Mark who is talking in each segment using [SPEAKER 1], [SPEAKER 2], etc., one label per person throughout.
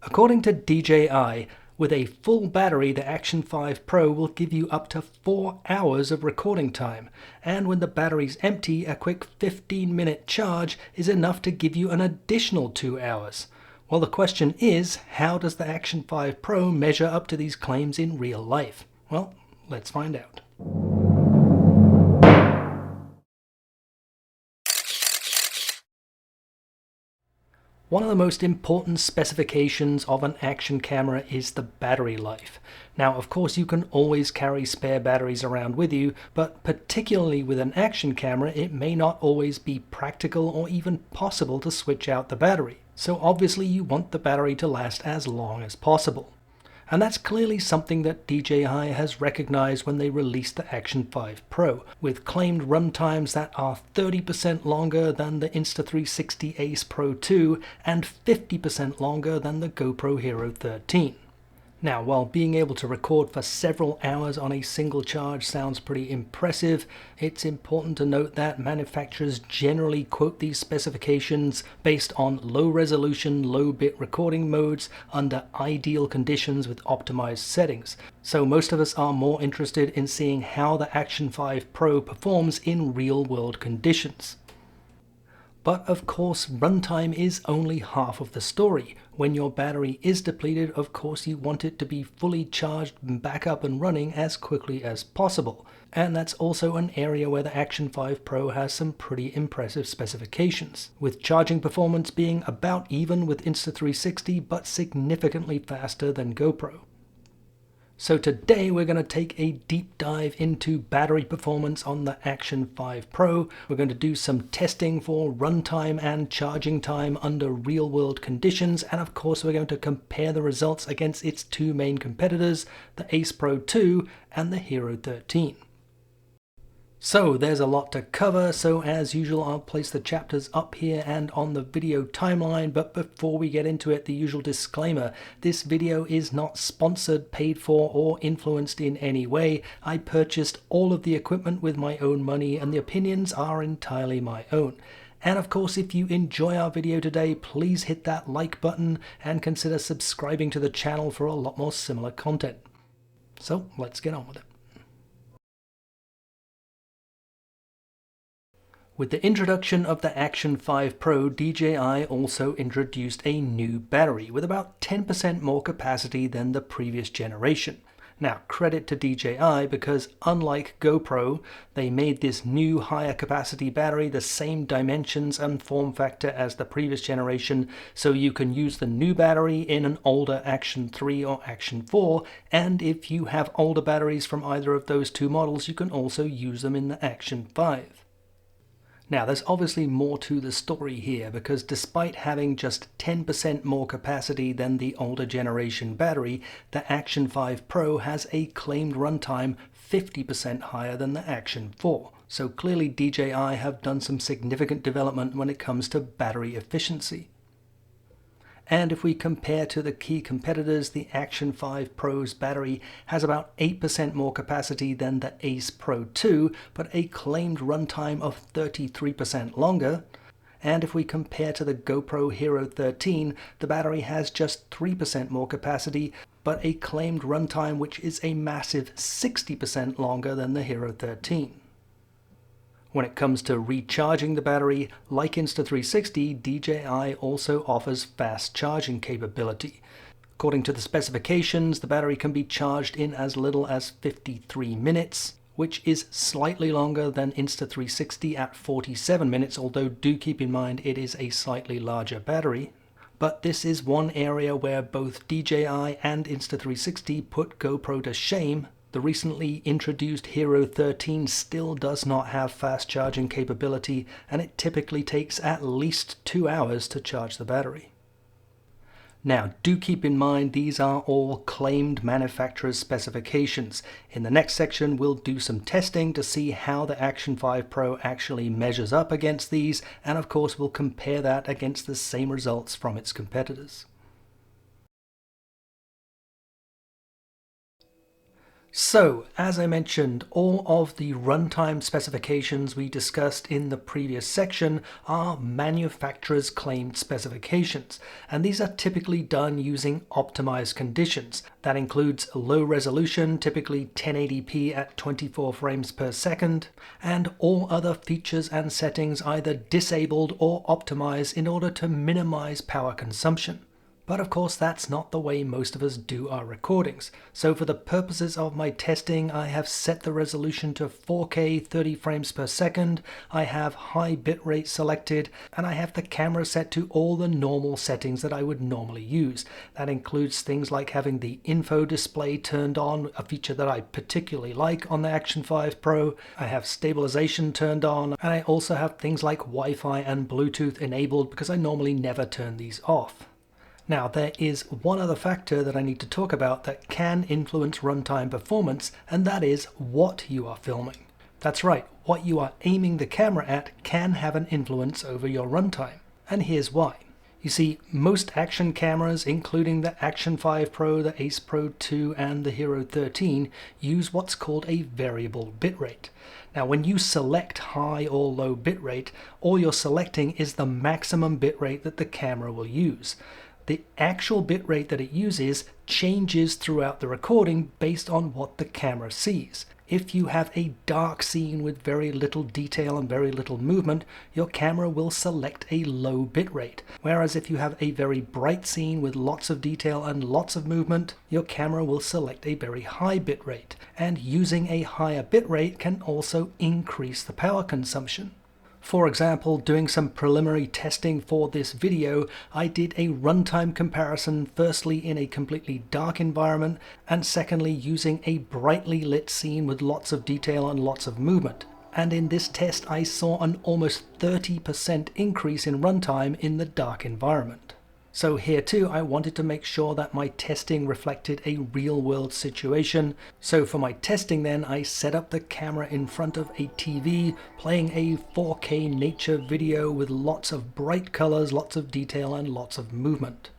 [SPEAKER 1] According to DJI, with a full battery, the Action 5 Pro will give you up to 4 hours of recording time, and when the battery's empty, a quick 15-minute charge is enough to give you an additional 2 hours. Well, the question is, how does the Action 5 Pro measure up to these claims in real life? Well, let's find out. One of the most important specifications of an action camera is the battery life. Now, of course, you can always carry spare batteries around with you, but particularly with an action camera, it may not always be practical or even possible to switch out the battery. So obviously you want the battery to last as long as possible. And that's clearly something that DJI has recognized when they released the Action 5 Pro, with claimed run times that are 30% longer than the Insta360 Ace Pro 2 and 50% longer than the GoPro Hero 13. Now, while being able to record for several hours on a single charge sounds pretty impressive, it's important to note that manufacturers generally quote these specifications based on low-resolution, low-bit recording modes under ideal conditions with optimized settings. So most of us are more interested in seeing how the Action 5 Pro performs in real-world conditions. But of course, runtime is only half of the story. When your battery is depleted, of course you want it to be fully charged and back up and running as quickly as possible. And that's also an area where the Action 5 Pro has some pretty impressive specifications, with charging performance being about even with Insta360 but significantly faster than GoPro. So today we're going to take a deep dive into battery performance on the Action 5 Pro. We're going to do some testing for runtime and charging time under real-world conditions, and of course we're going to compare the results against its two main competitors, the Ace Pro 2 and the Hero 13. So there's a lot to cover, so as usual I'll place the chapters up here and on the video timeline, but before we get into it, the usual disclaimer: this video is not sponsored, paid for, or influenced in any way. I purchased all of the equipment with my own money and the opinions are entirely my own. And of course, if you enjoy our video today, please hit that like button and consider subscribing to the channel for a lot more similar content. So let's get on with it. With the introduction of the Action 5 Pro, DJI also introduced a new battery with about 10% more capacity than the previous generation. Now, credit to DJI because unlike GoPro, they made this new higher capacity battery the same dimensions and form factor as the previous generation, so you can use the new battery in an older Action 3 or Action 4, and if you have older batteries from either of those two models, you can also use them in the Action 5. Now, there's obviously more to the story here, because despite having just 10% more capacity than the older generation battery, the Action 5 Pro has a claimed runtime 50% higher than the Action 4. So clearly DJI have done some significant development when it comes to battery efficiency. And if we compare to the key competitors, the Action 5 Pro's battery has about 8% more capacity than the Ace Pro 2, but a claimed runtime of 33% longer. And if we compare to the GoPro Hero 13, the battery has just 3% more capacity, but a claimed runtime which is a massive 60% longer than the Hero 13. When it comes to recharging the battery, like Insta360, DJI also offers fast charging capability. According to the specifications, the battery can be charged in as little as 53 minutes, which is slightly longer than Insta360 at 47 minutes, although do keep in mind it is a slightly larger battery. But this is one area where both DJI and Insta360 put GoPro to shame. The recently introduced Hero 13 still does not have fast charging capability, and it typically takes at least 2 hours to charge the battery. Now, do keep in mind these are all claimed manufacturer's specifications. In the next section, we'll do some testing to see how the Action 5 Pro actually measures up against these, and of course we'll compare that against the same results from its competitors. So, as I mentioned, all of the runtime specifications we discussed in the previous section are manufacturer's claimed specifications, and these are typically done using optimized conditions. That includes low resolution, typically 1080p at 24 frames per second, and all other features and settings either disabled or optimized in order to minimize power consumption. But of course that's not the way most of us do our recordings. So for the purposes of my testing, I have set the resolution to 4K 30 frames per second, I have high bitrate selected, and I have the camera set to all the normal settings that I would normally use. That includes things like having the info display turned on, a feature that I particularly like on the Action 5 Pro. I have stabilization turned on, and I also have things like Wi-Fi and Bluetooth enabled because I normally never turn these off. Now, there is one other factor that I need to talk about that can influence runtime performance, and that is what you are filming. That's right, what you are aiming the camera at can have an influence over your runtime, and here's why. You see, most action cameras, including the Action 5 Pro, the Ace Pro 2, and the Hero 13, use what's called a variable bitrate. Now, when you select high or low bitrate, all you're selecting is the maximum bitrate that the camera will use. The actual bitrate that it uses changes throughout the recording based on what the camera sees. If you have a dark scene with very little detail and very little movement, your camera will select a low bitrate. Whereas if you have a very bright scene with lots of detail and lots of movement, your camera will select a very high bitrate. And using a higher bitrate can also increase the power consumption. For example, doing some preliminary testing for this video, I did a runtime comparison firstly in a completely dark environment and secondly using a brightly lit scene with lots of detail and lots of movement. And in this test I saw an almost 30% increase in runtime in the dark environment. So here too, I wanted to make sure that my testing reflected a real-world situation. So for my testing then, I set up the camera in front of a TV, playing a 4K nature video with lots of bright colors, lots of detail, and lots of movement.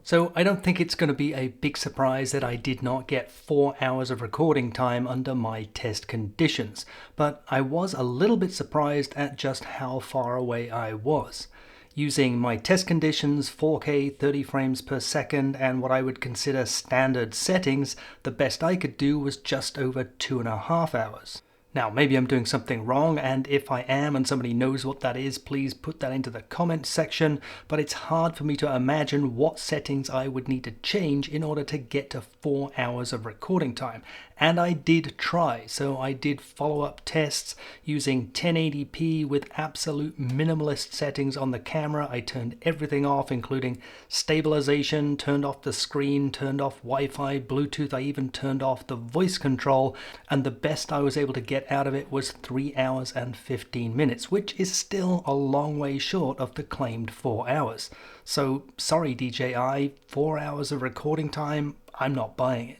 [SPEAKER 1] So I don't think it's going to be a big surprise that I did not get 4 hours of recording time under my test conditions, but I was a little bit surprised at just how far away I was. Using my test conditions, 4K 30 frames per second, and what I would consider standard settings, the best I could do was just over 2.5 hours. Now, maybe I'm doing something wrong, and if I am and somebody knows what that is, please put that into the comments section, but it's hard for me to imagine what settings I would need to change in order to get to 4 hours of recording time. And I did try, so I did follow-up tests using 1080p with absolute minimalist settings on the camera. I turned everything off, including stabilization, turned off the screen, turned off Wi-Fi, Bluetooth, I even turned off the voice control, and the best I was able to get out of it was 3 hours and 15 minutes, which is still a long way short of the claimed 4 hours. So, sorry DJI, 4 hours of recording time, I'm not buying it.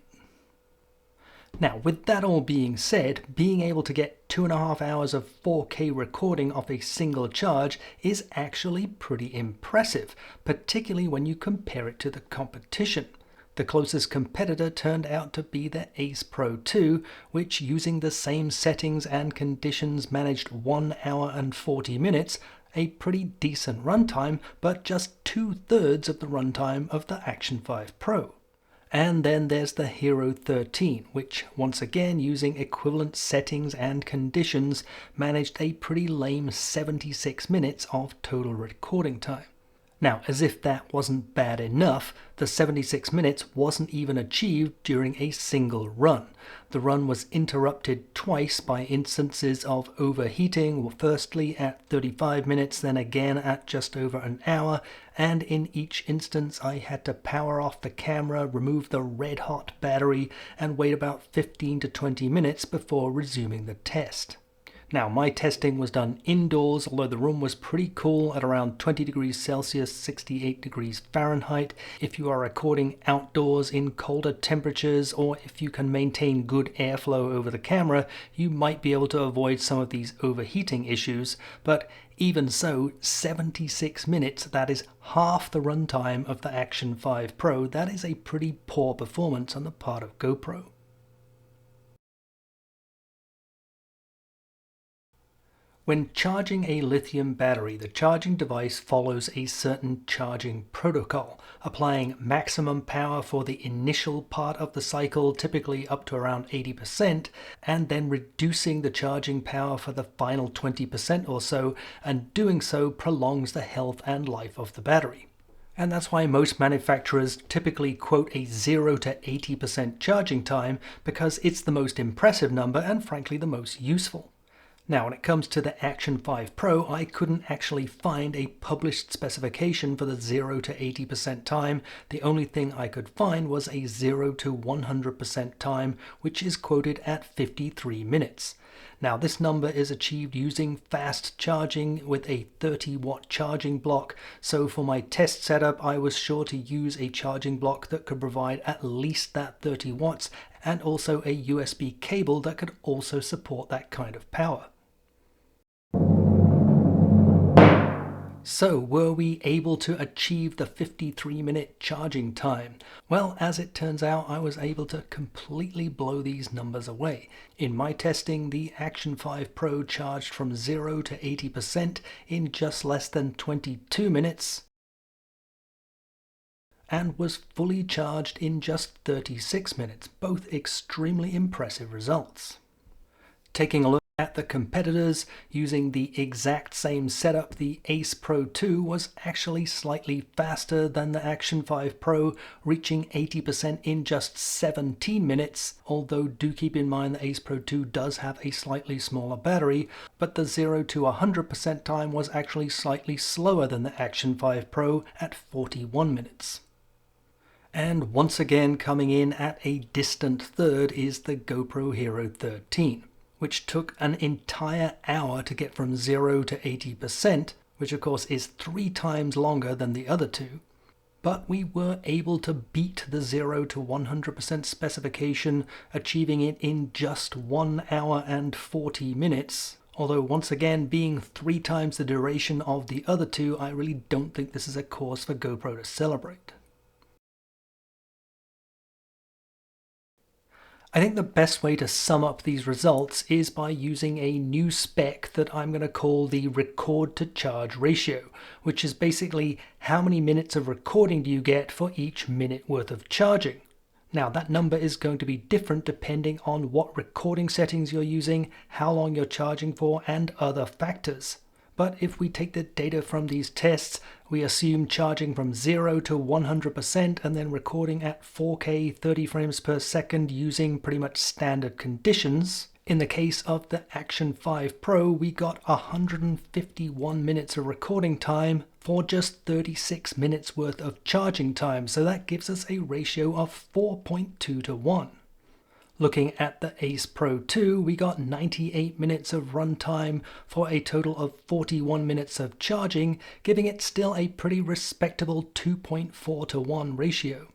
[SPEAKER 1] Now, with that all being said, being able to get 2.5 hours of 4K recording off a single charge is actually pretty impressive, particularly when you compare it to the competition. The closest competitor turned out to be the Ace Pro 2, which using the same settings and conditions managed 1 hour and 40 minutes, a pretty decent runtime, but just 2/3 of the runtime of the Action 5 Pro. And then there's the Hero 13, which once again using equivalent settings and conditions managed a pretty lame 76 minutes of total recording time. Now, as if that wasn't bad enough, the 76 minutes wasn't even achieved during a single run. The run was interrupted twice by instances of overheating, firstly at 35 minutes, then again at just over an hour, and in each instance I had to power off the camera, remove the red-hot battery, and wait about 15 to 20 minutes before resuming the test. Now, my testing was done indoors, although the room was pretty cool at around 20 degrees Celsius, 68 degrees Fahrenheit. If you are recording outdoors in colder temperatures, or if you can maintain good airflow over the camera, you might be able to avoid some of these overheating issues. But even so, 76 minutes, that is half the runtime of the Action 5 Pro. That is a pretty poor performance on the part of GoPro. When charging a lithium battery, the charging device follows a certain charging protocol, applying maximum power for the initial part of the cycle, typically up to around 80%, and then reducing the charging power for the final 20% or so, and doing so prolongs the health and life of the battery. And that's why most manufacturers typically quote a 0 to 80% charging time, because it's the most impressive number and frankly the most useful. Now, when it comes to the Action 5 Pro, I couldn't actually find a published specification for the 0 to 80% time. The only thing I could find was a 0 to 100% time, which is quoted at 53 minutes. Now, this number is achieved using fast charging with a 30-watt charging block, so for my test setup, I was sure to use a charging block that could provide at least that 30 watts, and also a USB cable that could also support that kind of power. So, were we able to achieve the 53-minute charging time? Well, as it turns out, I was able to completely blow these numbers away. In my testing, the Action 5 Pro charged from 0 to 80% in just less than 22 minutes and was fully charged in just 36 minutes, both extremely impressive results. Taking a look at the competitors, using the exact same setup, the Ace Pro 2 was actually slightly faster than the Action 5 Pro, reaching 80% in just 17 minutes, although do keep in mind the Ace Pro 2 does have a slightly smaller battery, but the 0 to 100% time was actually slightly slower than the Action 5 Pro at 41 minutes. And once again coming in at a distant third is the GoPro Hero 13. Which took an entire hour to get from 0 to 80%, which of course is 3 times longer than the other two. But we were able to beat the 0 to 100% specification, achieving it in just 1 hour and 40 minutes. Although once again, being 3 times the duration of the other two, I really don't think this is a cause for GoPro to celebrate. I think the best way to sum up these results is by using a new spec that I'm going to call the record to charge ratio, which is basically how many minutes of recording do you get for each minute worth of charging. Now, that number is going to be different depending on what recording settings you're using, how long you're charging for, and other factors. But if we take the data from these tests, we assume charging from 0 to 100% and then recording at 4K 30 frames per second using pretty much standard conditions. In the case of the Action 5 Pro, we got 151 minutes of recording time for just 36 minutes worth of charging time, so that gives us a ratio of 4.2 to 1. Looking at the Ace Pro 2, we got 98 minutes of runtime for a total of 41 minutes of charging, giving it still a pretty respectable 2.4 to 1 ratio.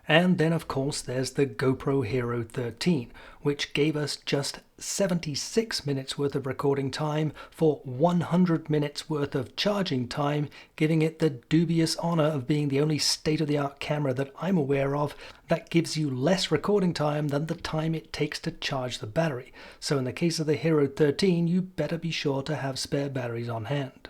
[SPEAKER 1] And then of course there's the GoPro Hero 13, which gave us just 76 minutes worth of recording time for 100 minutes worth of charging time, giving it the dubious honor of being the only state-of-the-art camera that I'm aware of that gives you less recording time than the time it takes to charge the battery. So in the case of the Hero 13, you better be sure to have spare batteries on hand.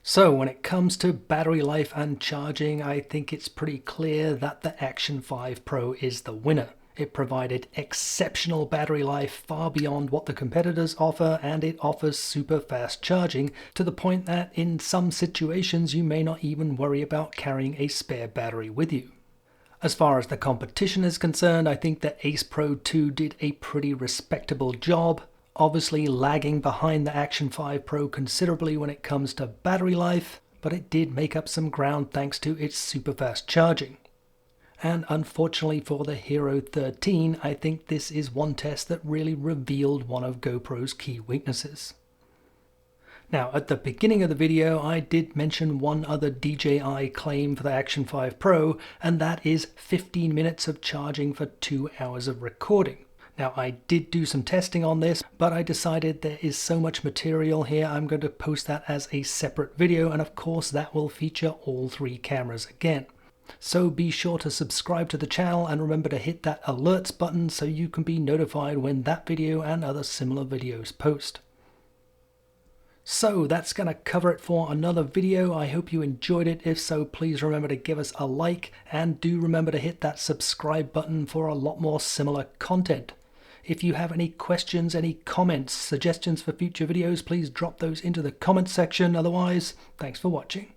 [SPEAKER 1] So when it comes to battery life and charging, I think it's pretty clear that the Action 5 Pro is the winner. It provided exceptional battery life far beyond what the competitors offer, and it offers super fast charging to the point that in some situations you may not even worry about carrying a spare battery with you. As far as the competition is concerned, I think the Ace Pro 2 did a pretty respectable job. Obviously lagging behind the Action 5 Pro considerably when it comes to battery life, but it did make up some ground thanks to its super fast charging. And unfortunately for the Hero 13, I think this is one test that really revealed one of GoPro's key weaknesses. Now, at the beginning of the video, I did mention one other DJI claim for the Action 5 Pro, and that is 15 minutes of charging for 2 hours of recording. Now, I did do some testing on this, but I decided there is so much material here, I'm going to post that as a separate video, and of course that will feature all 3 cameras again. So be sure to subscribe to the channel and remember to hit that alerts button so you can be notified when that video and other similar videos post. So that's going to cover it for another video. I hope you enjoyed it. If so, please remember to give us a like, and do remember to hit that subscribe button for a lot more similar content. If you have any questions, any comments, suggestions for future videos, please drop those into the comments section. Otherwise, thanks for watching.